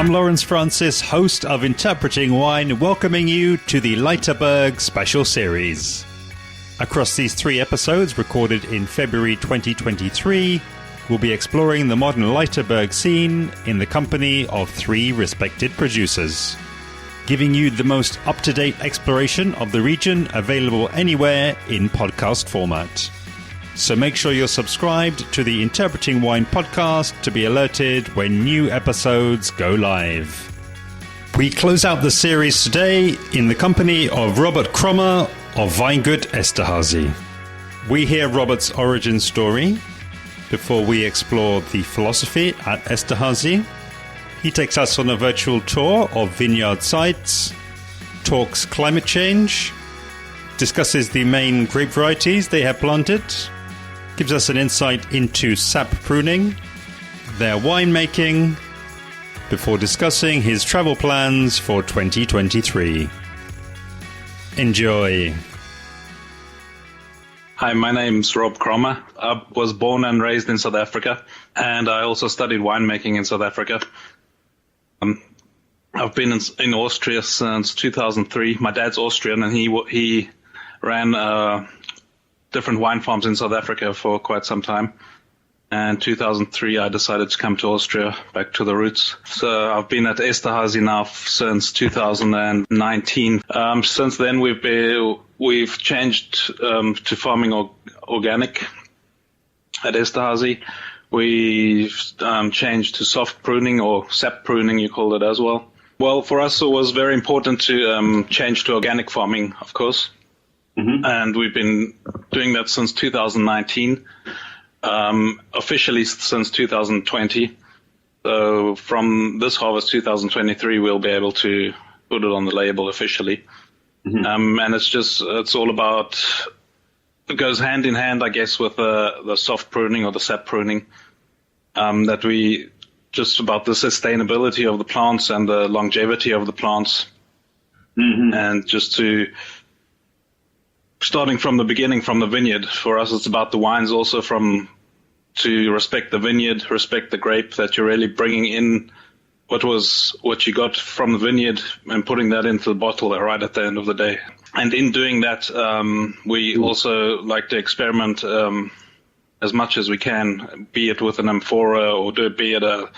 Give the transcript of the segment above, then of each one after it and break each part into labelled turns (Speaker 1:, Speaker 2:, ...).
Speaker 1: I'm Lawrence Francis, host of Interpreting Wine, welcoming you to the Leithaberg Special Series. Across these 3 episodes, recorded in February 2023, we'll be exploring the modern Leithaberg scene in the company of 3 respected producers, giving you the most up-to-date exploration of the region available anywhere in podcast format. So make sure you're subscribed to the Interpreting Wine podcast to be alerted when new episodes go live. We close out the series today in the company of Robert Krammer of Weingut Esterhazy. We hear Robert's origin story before we explore the philosophy at Esterhazy. He takes us on a virtual tour of vineyard sites, talks climate change, discusses the main grape varieties they have planted, gives us an insight into sap pruning, their winemaking, before discussing his travel plans for 2023. Enjoy.
Speaker 2: Hi, my name's Rob Krammer. I was born and raised in South Africa, and I also studied winemaking in South Africa. I've been in Austria since 2003. My dad's Austrian, and he ran different wine farms in South Africa for quite some time. And 2003, I decided to come to Austria, back to the roots. So I've been at Esterhazy now since 2019. Since then, we've changed to farming organic at Esterhazy. We've changed to soft pruning, or sap pruning, you call it as well. Well, for us, it was very important to change to organic farming, of course. Mm-hmm. And we've been doing that since 2019, officially since 2020. So from this harvest, 2023, we'll be able to put it on the label officially. Mm-hmm. And it's all about, it goes hand in hand, I guess, with the soft pruning or the sap pruning, that we just about the sustainability of the plants and the longevity of the plants. Mm-hmm. And just starting from the beginning, from the vineyard. For us, it's about the wines also, to respect the vineyard, respect the grape, that you're really bringing in what you got from the vineyard and putting that into the bottle right at the end of the day. And in doing that, we also like to experiment as much as we can, be it with an amphora or be it a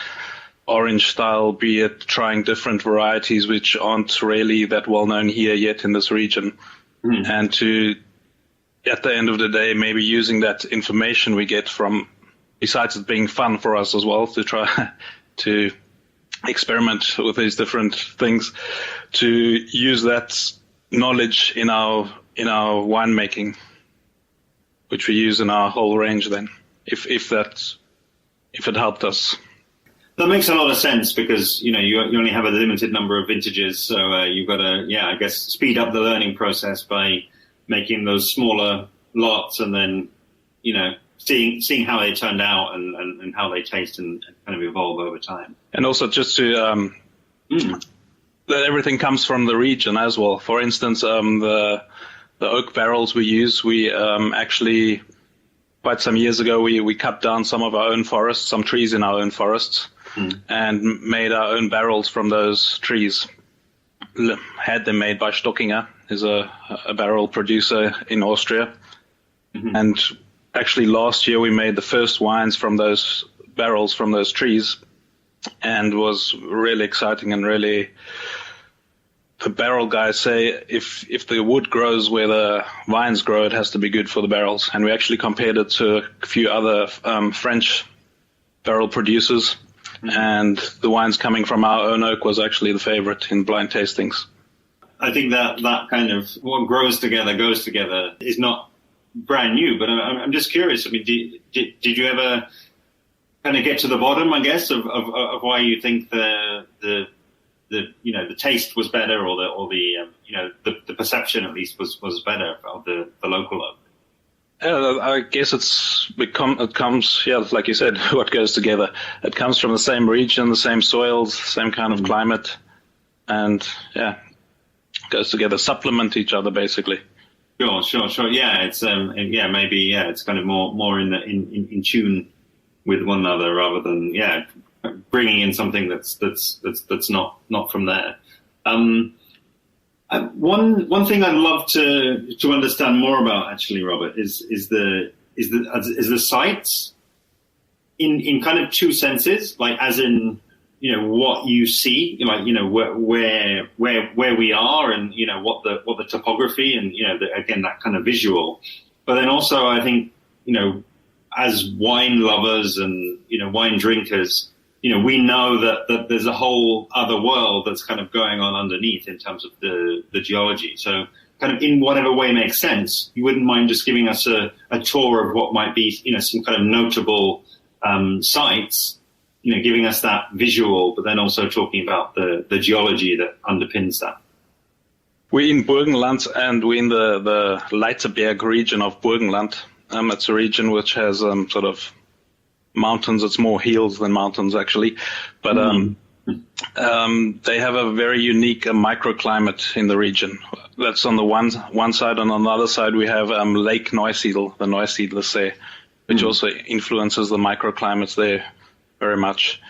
Speaker 2: orange style, be it trying different varieties which aren't really that well known here yet in this region. And to, at the end of the day, maybe using that information we get from, besides it being fun for us as well, to try to experiment with these different things, to use that knowledge in our winemaking, which we use in our whole range then, if it helped us.
Speaker 3: That makes a lot of sense because, you only have a limited number of vintages. So you've got to, I guess, speed up the learning process by making those smaller lots and then, seeing how they turned out and how they taste and kind of evolve over time. And
Speaker 2: also just to, that everything comes from the region as well. For instance, the oak barrels we use, we actually, quite some years ago, we cut down some of our own forests, some trees in our own forests. And made our own barrels from those trees. Had them made by Stockinger, who's a barrel producer in Austria. Mm-hmm. And actually last year we made the first wines from those barrels from those trees, and was really exciting and really, the barrel guys say if the wood grows where the vines grow, it has to be good for the barrels. And we actually compared it to a few other French barrel producers. And the wines coming from our own oak was actually the favorite in blind tastings.
Speaker 3: I think that kind of what grows together goes together is not brand new, but I'm just curious. I mean, did you ever kind of get to the bottom, I guess, of why you think the taste was better, or the perception at least was better of the local oak?
Speaker 2: Yeah, I guess it comes, like you said, what goes together. It comes from the same region, the same soils, same kind of climate, and goes together, supplement each other basically.
Speaker 3: Sure. Yeah, it's it's kind of more in tune with one another rather than bringing in something that's not from there. One thing I'd love to understand more about, actually, Robert, is the sites in kind of two senses, like as in, what you see, like, where we are, and what the topography, and again, that kind of visual. But then also, I think, as wine lovers and wine drinkers, we know that there's a whole other world that's kind of going on underneath in terms of the geology. So kind of in whatever way makes sense, you wouldn't mind just giving us a tour of what might be, some kind of notable sites, giving us that visual, but then also talking about the geology that underpins that.
Speaker 2: We're in Burgenland, and we're in the Leithaberg region of Burgenland. It's a region which has sort of mountains. It's more hills than mountains, actually. But they have a very unique microclimate in the region. That's on the one side, and on the other side we have Lake Neusiedl, the Neusiedler See, which also influences the microclimates there very much.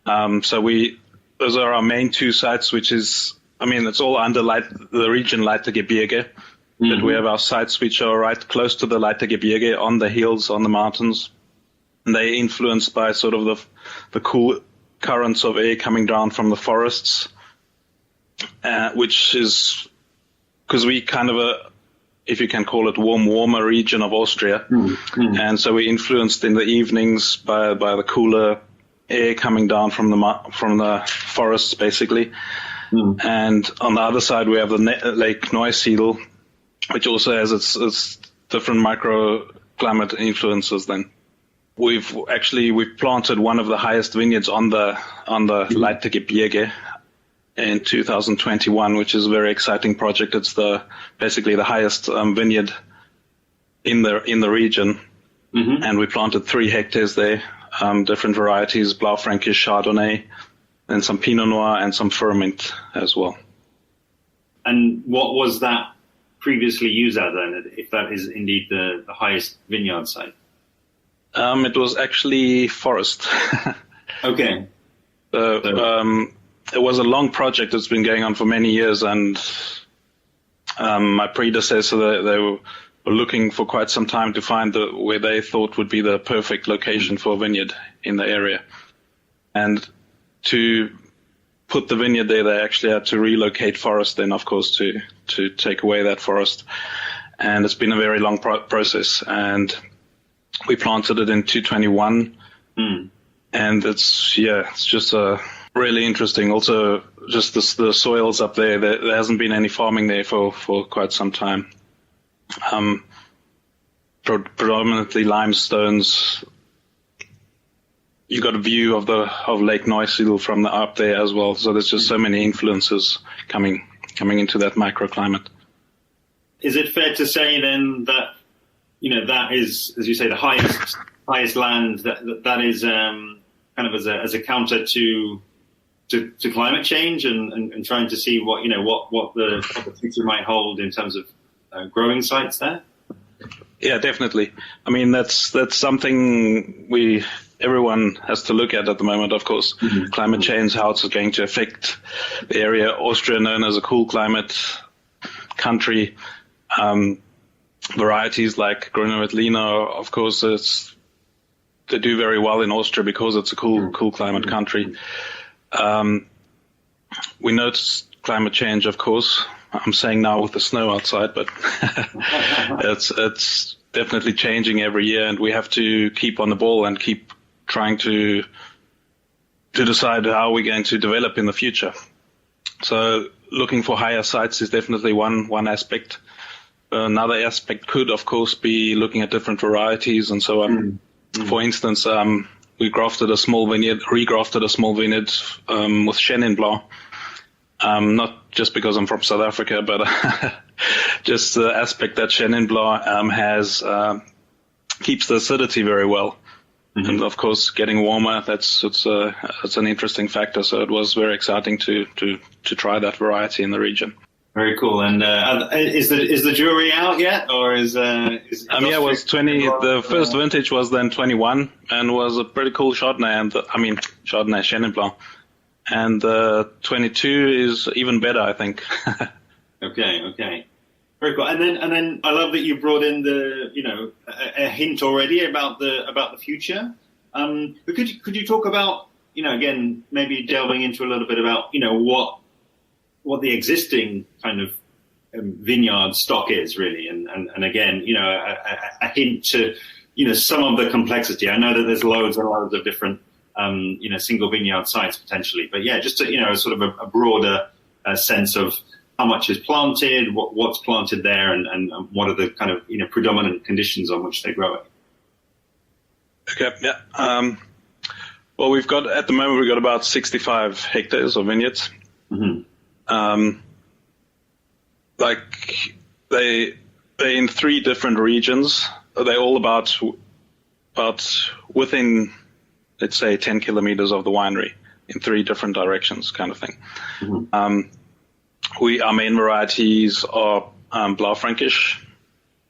Speaker 2: Those are our main two sites, which is, it's all under the region Leithagebirge, but we have our sites which are right close to the Leithagebirge, on the hills, on the mountains, and they're influenced by sort of the cool currents of air coming down from the forests, which is because we kind of if you can call it, warmer region of Austria. And so we're influenced in the evenings by the cooler air coming down from the forests, basically. And on the other side, we have the Lake Neusiedl, which also has its different microclimate influences. Then we've planted one of the highest vineyards on the Leithagebirge in 2021, which is a very exciting project. It's basically the highest vineyard in the region, and we planted 3 hectares there, different varieties, Blaufränkisch, Chardonnay, and some Pinot Noir and some Furmint as well.
Speaker 3: And what was that previously used at then, if that is indeed the highest vineyard site?
Speaker 2: It was actually forest.
Speaker 3: Okay.
Speaker 2: It was a long project that's been going on for many years, and my predecessor, they were looking for quite some time to find where they thought would be the perfect location for a vineyard in the area. And to put the vineyard there, they actually had to relocate forest then, of course, to take away that forest. And it's been a very long process. And we planted it in 2021. And it's just really interesting. Also, just the soils up there, there hasn't been any farming there for quite some time. Predominantly limestones. You got a view of Lake Neusiedl from up there as well. So there's just so many influences coming into that microclimate.
Speaker 3: Is it fair to say then that that is, as you say, the highest land that is kind of as a counter to climate change and trying to see what the future might hold in terms of growing sites there?
Speaker 2: Yeah, definitely. I mean, that's something everyone has to look at the moment, of course. Climate change, how it's going to affect the area. Austria, known as a cool climate country, varieties like Gruner Veltliner, of course, they do very well in Austria because it's a cool climate country. We notice climate change, of course. I'm saying now with the snow outside, but it's definitely changing every year, and we have to keep on the ball and keep trying to decide how we're going to develop in the future. So looking for higher sites is definitely one aspect. Another aspect could, of course, be looking at different varieties and so on. For instance, we regrafted a small vineyard with Chenin Blanc. Not just because I'm from South Africa, but just the aspect that Chenin Blanc keeps the acidity very well. And of course, getting warmer, that's an interesting factor. So it was very exciting to try that variety in the region.
Speaker 3: Very cool. And is the jury out yet, or is
Speaker 2: it was 20. The first vintage was then 21, and was a pretty cool Chardonnay, and Chardonnay Chenin Blanc, and 22 is even better, I think.
Speaker 3: Okay. Very cool. And then I love that you brought in a hint already about the future. But could you talk about, again, maybe delving into a little bit about, what the existing kind of vineyard stock is really, and again, a hint to, some of the complexity. I know that there's loads and loads of different, single vineyard sites potentially, but yeah, just to, sort of a broader sense of how much is planted, what's planted there, and what are the kind of, predominant conditions on which they grow it.
Speaker 2: Okay, yeah. Well, we've got about 65 hectares of vineyards.
Speaker 3: Mm-hmm.
Speaker 2: They're in 3 different regions. They're all about within, let's say, 10 kilometers of the winery in 3 different directions, kind of thing.
Speaker 3: Mm-hmm.
Speaker 2: Our main varieties are Blaufränkisch,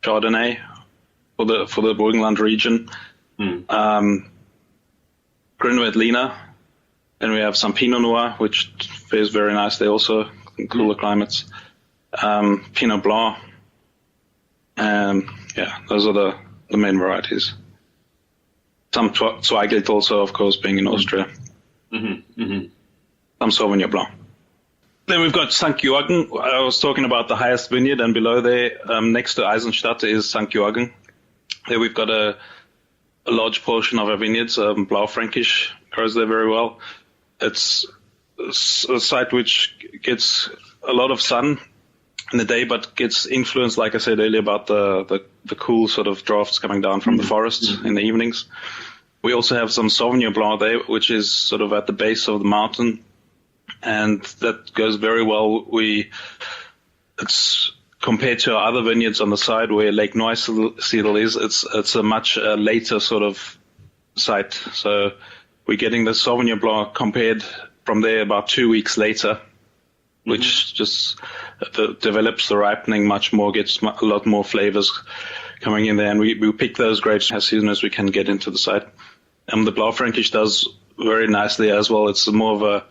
Speaker 2: Chardonnay for the Burgenland region, Grüne Veltliner, and we have some Pinot Noir, which fares very nicely also in cooler climates. Pinot Blanc, those are the main varieties. Some Zweigelt also, of course, being in Austria.
Speaker 3: Mm-hmm. Mm-hmm.
Speaker 2: Some Sauvignon Blanc. Then we've got St. Georgen. I was talking about the highest vineyard, and below there, next to Eisenstadt, is St. Georgen. There we've got a large portion of our vineyards. Blaufränkisch grows there very well. It's a site which gets a lot of sun in the day, but gets influenced, like I said earlier, about the cool sort of drafts coming down from the forests in the evenings. We also have some Sauvignon Blanc there, which is sort of at the base of the mountain, and that goes very well. It's compared to our other vineyards on the side where Lake Neusiedl is, it's a much later sort of site. So we're getting the Sauvignon Blanc compared from there about 2 weeks later, which just develops the ripening much more, gets a lot more flavors coming in there, and we pick those grapes as soon as we can get into the site. The Blaufränkisch does very nicely as well. It's more of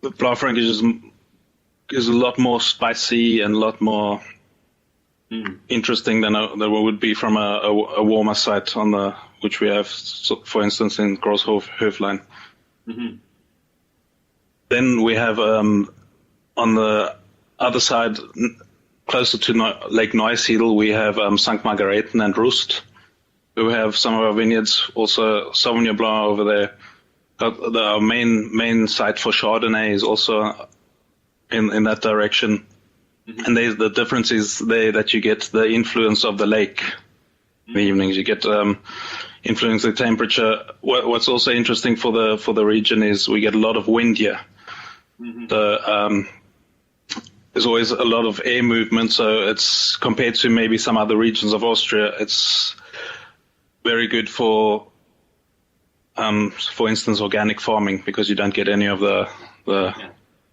Speaker 2: the Blaufränkisch is a lot more spicy and a lot more interesting than what would be from a warmer site which we have, for instance, in Großhöflein. Mm-hmm. Then we have on the other side, closer to Lake Neusiedl, we have St. Margareten and Rust. We have some of our vineyards, also Sauvignon Blanc over there. Our main site for Chardonnay is also in that direction. Mm-hmm. And the difference is there that you get the influence of the lake in the evenings. You get influence the temperature. What's also interesting for the region is we get a lot of wind here. Mm-hmm. There's always a lot of air movement, so it's compared to maybe some other regions of Austria, it's very good for instance, organic farming, because you don't get any of the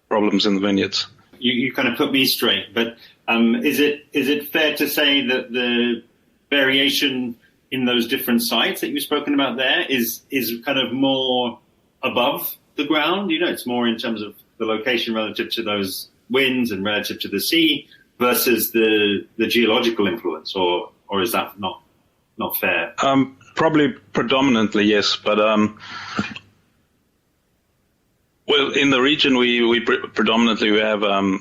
Speaker 2: problems in the vineyards.
Speaker 3: You kind of put me straight, but is it fair to say that the variation in those different sites that you've spoken about there is kind of more above the ground? It's more in terms of the location relative to those winds and relative to the sea versus the geological influence, or is that not fair?
Speaker 2: Probably predominantly, yes, but well, in the region we predominantly we have are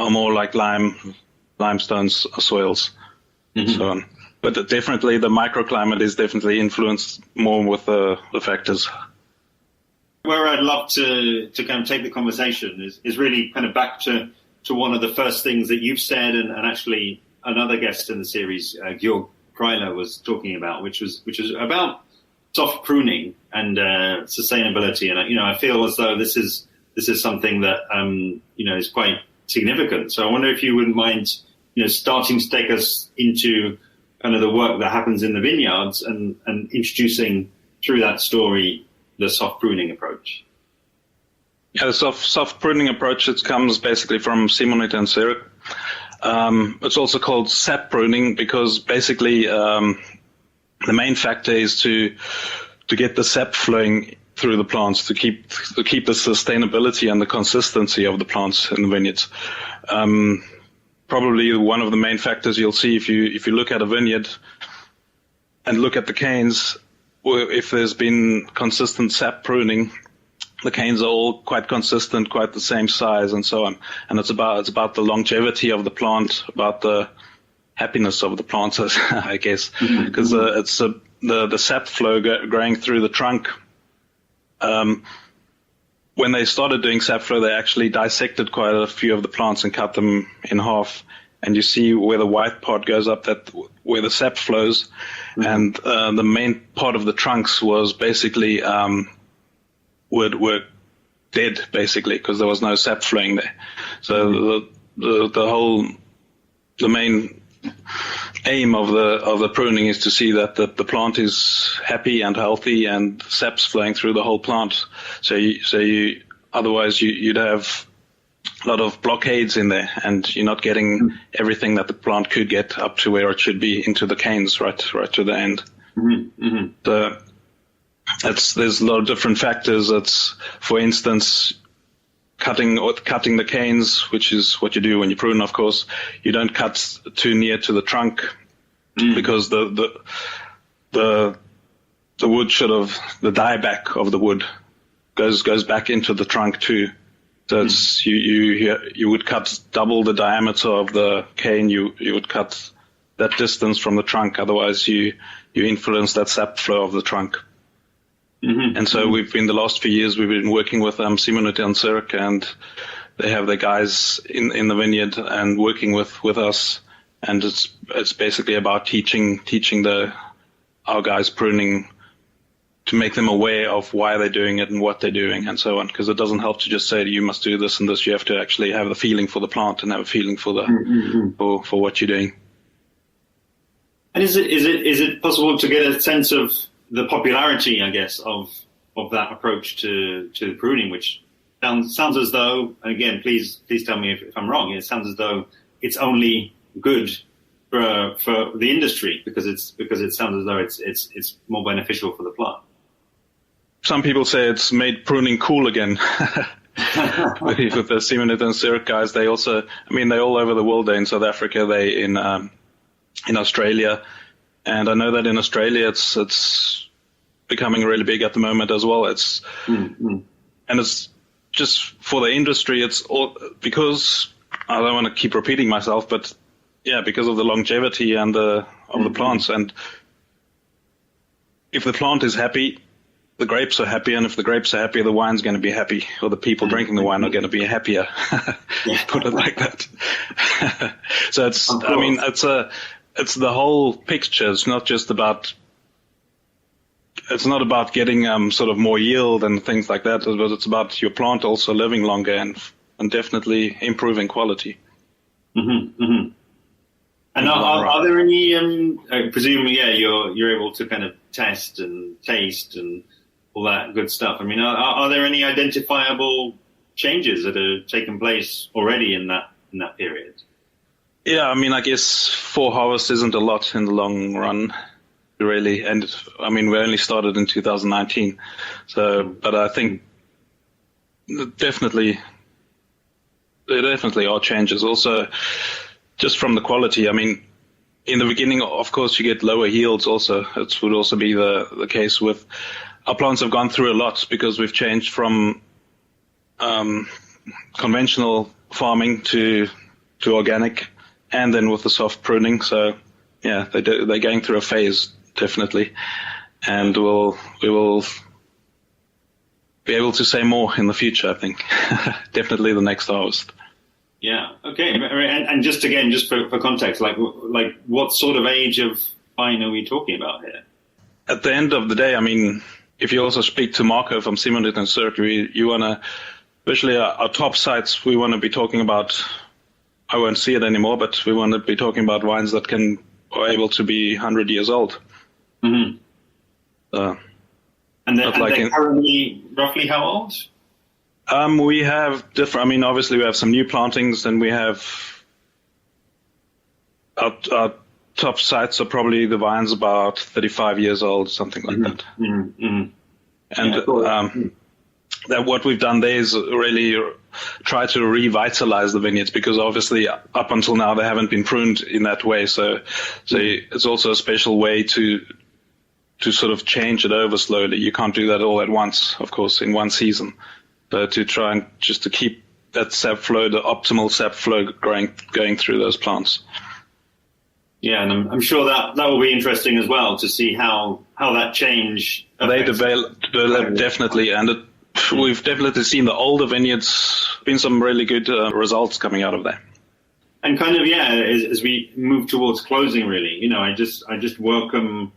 Speaker 2: more like limestone soils, mm-hmm. so on. But definitely the microclimate is definitely influenced more with the factors.
Speaker 3: Where I'd love to kind of take the conversation is really kind of back to one of the first things that you've said, and actually another guest in the series, Georg Kreiler, was talking about, which is about soft pruning and sustainability. And I feel as though this is something that is quite significant. So I wonder if you wouldn't mind starting to take us into kind of the work that happens in the vineyards and introducing through that story the soft pruning approach.
Speaker 2: Yeah, the soft pruning approach, it comes basically from Simonite and Zurich. It's also called sap pruning because basically the main factor is to get the sap flowing through the plants, to keep the sustainability and the consistency of the plants in the vineyards. Probably one of the main factors you'll see if you look at a vineyard and look at the canes, if there's been consistent sap pruning, the canes are all quite consistent, quite the same size, and so on. And it's about the longevity of the plant, about the happiness of the plants, I guess, because it's the sap flow going through the trunk. When they started doing sap flow, they actually dissected quite a few of the plants and cut them in half. And you see where the white part goes up, where the sap flows, and the main part of the trunks was basically were dead, basically, because there was no sap flowing there. So the main aim of the pruning is to see that the plant is happy and healthy and sap's flowing through the whole plant. So otherwise you'd have a lot of blockades in there, and you're not getting everything that the plant could get up to where it should be into the canes, right to the end. There's a lot of different factors. It's, for instance, cutting the canes, which is what you do when you prune. Of course, you don't cut too near to the trunk because the wood the dieback of the wood goes back into the trunk too. So it's, you would cut double the diameter of the cane. You would cut that distance from the trunk. Otherwise, you influence that sap flow of the trunk. And so the last few years we've been working with Simonite and Zurich, and they have their guys in the vineyard and working with us. And it's basically about teaching our guys pruning, to make them aware of why they're doing it and what they're doing and so on. Because it doesn't help to just say you must do this and this. You have to actually have the feeling for the plant and have a feeling for for what you're doing.
Speaker 3: And is it possible to get a sense of the popularity, I guess, of that approach to pruning, which sounds as though, and again, please tell me if I'm wrong, it sounds as though it's only good for the industry because it sounds as though it's more beneficial for the plant.
Speaker 2: Some people say it's made pruning cool again. With the Simonite and Zurich guys, they also, they're all over the world. They're in South Africa, they're in Australia, and I know that in Australia it's becoming really big at the moment as well. It's and it's just for the industry. It's all because I don't want to keep repeating myself, but yeah, because of the longevity and of the plants. And if the plant is happy, the grapes are happy, and if the grapes are happy, the wine's going to be happy, or the people drinking the wine are going to be happier. Put it like that. So it's the whole picture. It's not just about. It's not about getting sort of more yield and things like that, but it's about your plant also living longer and definitely improving quality.
Speaker 3: And are there any? Presumably, you're able to kind of test and taste and all that good stuff. Are there any identifiable changes that have taken place already in that period?
Speaker 2: Yeah, I guess 4 harvests isn't a lot in the long run, really. And we only started in 2019, but I think there definitely are changes. Also, just from the quality. In the beginning, of course, you get lower yields also. It would also be the case with our plants have gone through a lot because we've changed from conventional farming to organic, and then with the soft pruning. So yeah, they're going through a phase, definitely. And we will be able to say more in the future, I think. Definitely the next harvest.
Speaker 3: Yeah. Okay. And just for context, like what sort of age of vine are we talking about here?
Speaker 2: At the end of the day, if you also speak to Marco from Simonite and Zurich, you want to, especially our top sites, we want to be talking about, I won't see it anymore, but we want to be talking about wines that are able to be 100 years old.
Speaker 3: And they're currently roughly how old?
Speaker 2: We have different. I mean, obviously we have some new plantings. Then we have our top sites are probably the vines about 35 years old, something like that.
Speaker 3: Mm-hmm.
Speaker 2: And that what we've done there is really try to revitalize the vineyards, because obviously up until now they haven't been pruned in that way. So it's also a special way to sort of change it over slowly. You can't do that all at once, of course, in one season. But to try and just to keep that sap flow, the optimal sap flow going through those plants.
Speaker 3: Yeah, and I'm sure that will be interesting as well to see how that change
Speaker 2: they develop definitely, and we've definitely seen the older vineyards been some really good results coming out of that.
Speaker 3: And kind of as we move towards closing, really, I just welcome,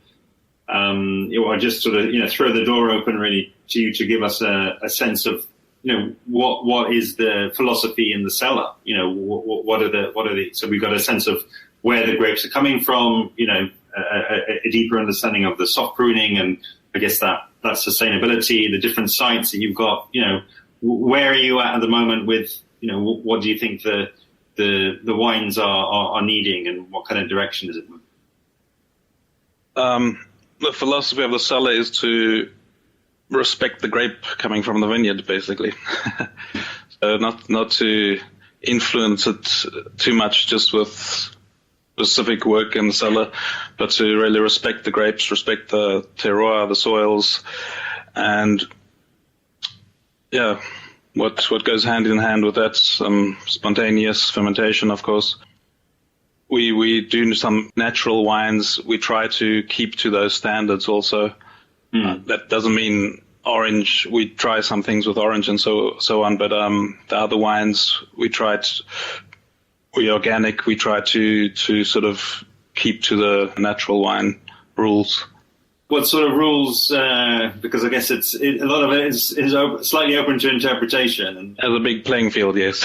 Speaker 3: I just sort of throw the door open really to you to give us a sense of what is the philosophy in the cellar. What are the so we've got a sense of where the grapes are coming from, a deeper understanding of the soft pruning, and I guess that sustainability, the different sites that you've got, where are you at the moment with, what do you think the wines are needing, and what kind of direction is it moving?
Speaker 2: The philosophy of the cellar is to respect the grape coming from the vineyard, basically. So not to influence it too much just with specific work in the cellar, but to really respect the grapes, respect the terroir, the soils, and what goes hand in hand with that, spontaneous fermentation, of course. We do some natural wines. We try to keep to those standards also. That doesn't mean orange. We try some things with orange and so on, but the other wines we're organic. We try to sort of keep to the natural wine rules.
Speaker 3: What sort of rules? Because I guess a lot of it is slightly open to interpretation.
Speaker 2: As a big playing field, yes.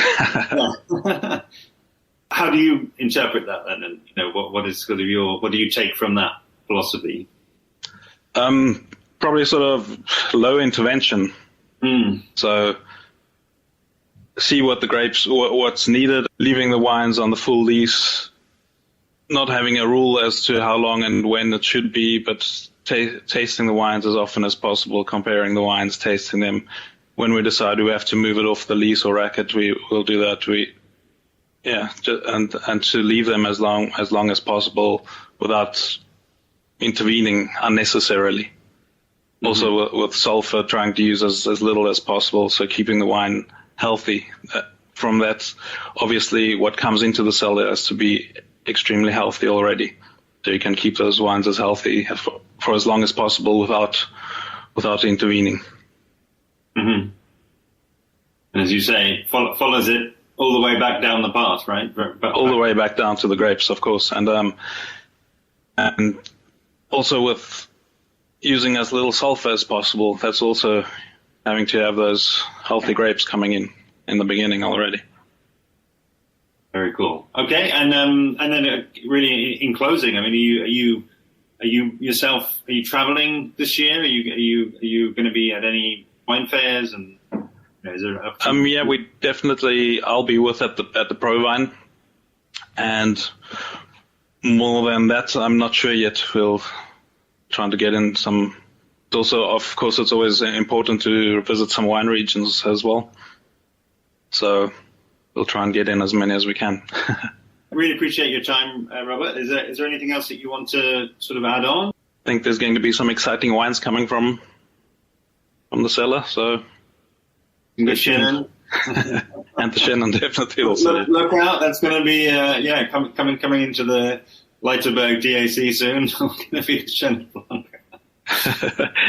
Speaker 3: How do you interpret that then? And what is sort of what do you take from that philosophy?
Speaker 2: Probably sort of low intervention. So see what the grapes, what's needed, leaving the wines on the full lease, not having a rule as to how long and when it should be, but tasting the wines as often as possible, comparing the wines, tasting them. When we decide we have to move it off the lease or rack it, we will do that. And to leave them as long as possible without intervening unnecessarily. Also with sulfur, trying to use as little as possible, so keeping the wine healthy. From that, obviously, what comes into the cellar has to be extremely healthy already, so you can keep those wines as healthy for as long as possible without intervening.
Speaker 3: And as you say, follows it all the way back down the path, right?
Speaker 2: All the way back down to the grapes, of course, and also with using as little sulfur as possible. That's also having to have those healthy grapes coming in the beginning already.
Speaker 3: Very cool. Okay, and then really in closing, I mean, are you yourself? Are you traveling this year? Are you going to be at any wine fairs? And is there
Speaker 2: I'll be with at the ProVine, and more than that, I'm not sure yet. We'll trying to get in some. Also, of course, it's always important to visit some wine regions as well. So we'll try and get in as many as we can.
Speaker 3: I really appreciate your time, Robert. Is there anything else that you want to sort of add on?
Speaker 2: I think there's going to be some exciting wines coming from the cellar. So
Speaker 3: the Chenin.
Speaker 2: And the Chenin definitely also.
Speaker 3: Look out! That's going to be coming into the Leithaberg DAC soon. It's going to be the Chenin Blanc.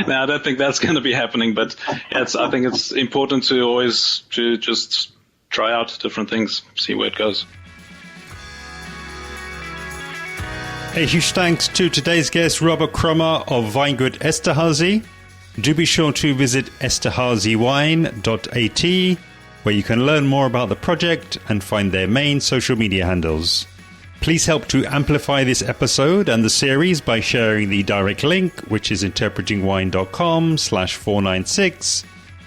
Speaker 2: No, I don't think that's going to be happening, but I think it's important to always to just try out different things, see where it goes.
Speaker 1: A huge thanks to today's guest, Robert Krammer of Weingut Esterhazy. Do be sure to visit esterhazywine.at, where you can learn more about the project and find their main social media handles. Please help to amplify this episode and the series by sharing the direct link, which is interpretingwine.com/496.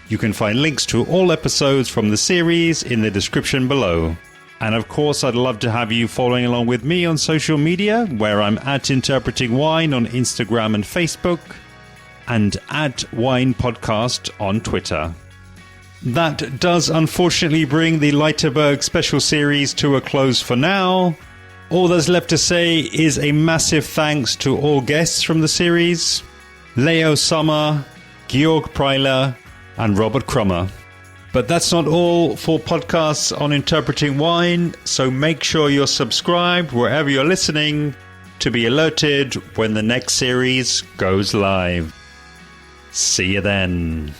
Speaker 1: You can find links to all episodes from the series in the description below. And of course, I'd love to have you following along with me on social media, where I'm at Interpreting Wine on Instagram and Facebook, and at Wine Podcast on Twitter. That does unfortunately bring the Leithaberg Special Series to a close for now. All there's left to say is a massive thanks to all guests from the series: Leo Sommer, Georg Preiler, and Robert Krammer. But that's not all for podcasts on Interpreting Wine, so make sure you're subscribed wherever you're listening to be alerted when the next series goes live. See you then.